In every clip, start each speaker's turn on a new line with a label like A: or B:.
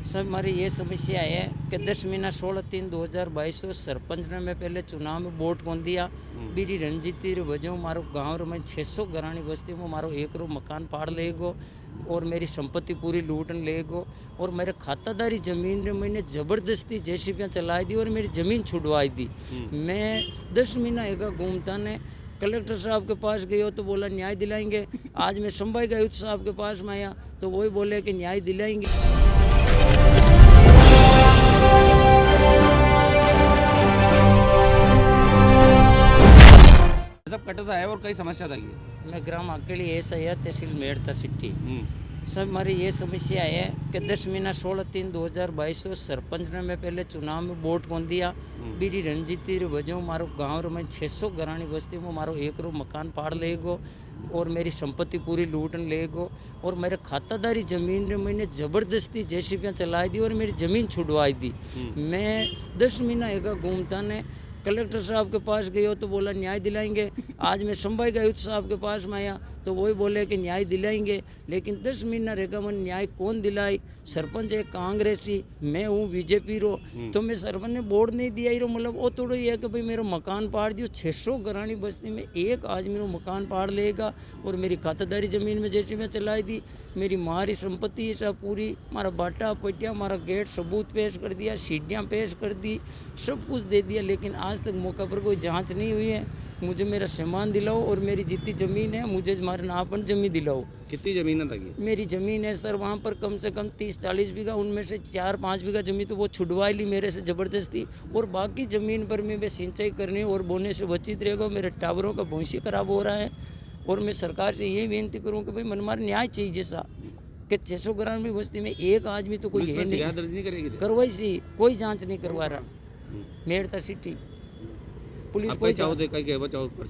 A: Sir हमारी ये समस्या है कि 10 महीना 16/3/2022 को सरपंच ने मैं पहले चुनाव में वोट कौन दिया बीरी रणजीती वजह मारो गाँव में 600 घरानी बस्ती में मारो एक रो मकान फाड़ लेगो और मेरी संपत्ति पूरी लूटन लेगो और मेरे खातादारी ज़मीन ने मैंने ज़बरदस्ती जेसीबियाँ चलाई दी और मेरी ज़मीन छुड़वाई दी। मैं 10 महीना हैगा घूमता ने कलेक्टर साहब के पास गए हो तो बोला न्याय दिलाएंगे। आज मैं संभाई आयुक्त साहब के पास में आया तो वही बोले कि न्याय दिलाएंगे।
B: सब कटसा है और कई समस्या था।
A: मैं ग्राम अकेली ऐसा है तहसील मेड़ता सिटी। सर हमारी ये समस्या है कि 10 महीना 16/3/2022 को सरपंच ने मैं पहले चुनाव में वोट कौन दिया बीरी रणजीती वजह मारो गाँव में 600 घरानी बस्ती में मारो एक रो मकान फाड़ लेगो और मेरी संपत्ति पूरी लूटन लेगो और मेरे खातादारी ज़मीन ने मैंने ज़बरदस्ती जेसीबियाँ चलाई दी और मेरी ज़मीन छुड़वाई दी। मैं 10 महीना हैगा घूमता ने कलेक्टर साहब के पास गए हो तो बोला न्याय दिलाएंगे। आज मैं संभाई आयुक्त साहब के पास में आया तो वही बोले कि न्याय दिलाएंगे, लेकिन 10 महीना रहेगा मन न्याय कौन दिलाई। सरपंच है कांग्रेसी, मैं हूँ बीजेपी रो, तो मैं सरपंच ने वोट नहीं दिया ही रो मतलब वो थोड़ा ये है कि भाई मेरा मकान पाड़ दियो। 600 घरानी बस्ती में एक आज मेरा मकान पाड़ लेगा और मेरी खातादारी ज़मीन में जैसे मैं चलाई दी। मेरी मारी संपत्ति सब पूरी, मारा बाटा पटिया, मारा गेट सबूत पेश कर दिया, सीढ़ियाँ पेश कर दी, सब कुछ दे दिया, लेकिन आज तक मौका पर कोई जांच नहीं हुई है। मुझे मेरा सामान दिलाओ और मेरी जितनी ज़मीन है मुझे हमारे नाम पर ज़मीन दिलाओ।
B: कितनी ज़मीन है?
A: मेरी ज़मीन है सर वहाँ पर कम से कम 30-40 बीघा, उनमें से 4-5 बीघा ज़मीन तो वो छुड़वा ली मेरे से ज़बरदस्ती, और बाकी ज़मीन पर मैं सिंचाई करने और बोने से वंचित रहेगा। मेरे टावरों का भविष्य खराब हो रहा है और मैं सरकार से यही विनती करूँ कि भाई मनमार न्याय चाहिए जैसा कि 600 ग्रामीण बस्ती में एक आदमी तो कोई है नहीं, करवाई सी कोई जाँच नहीं करवा रहा। मेड़ता सिटी पुलिस कोई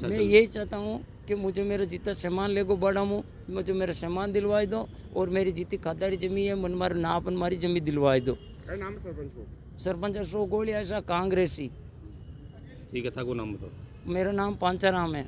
A: मैं यही चाहता हूँ कि मुझे मेरा जितना सामान लेगो बड़ा हूँ, मुझे मेरा सामान दिलवाई दो और मेरी जितनी खातारी जमी है मन मारो ना अपन मारी जमी दिलवाई दो।
B: नाम
A: सरपंच अशोक गोलिया ऐसा कांग्रेसी।
B: ठीक है, था को नाम बताओ।
A: मेरा नाम पांचाराम है।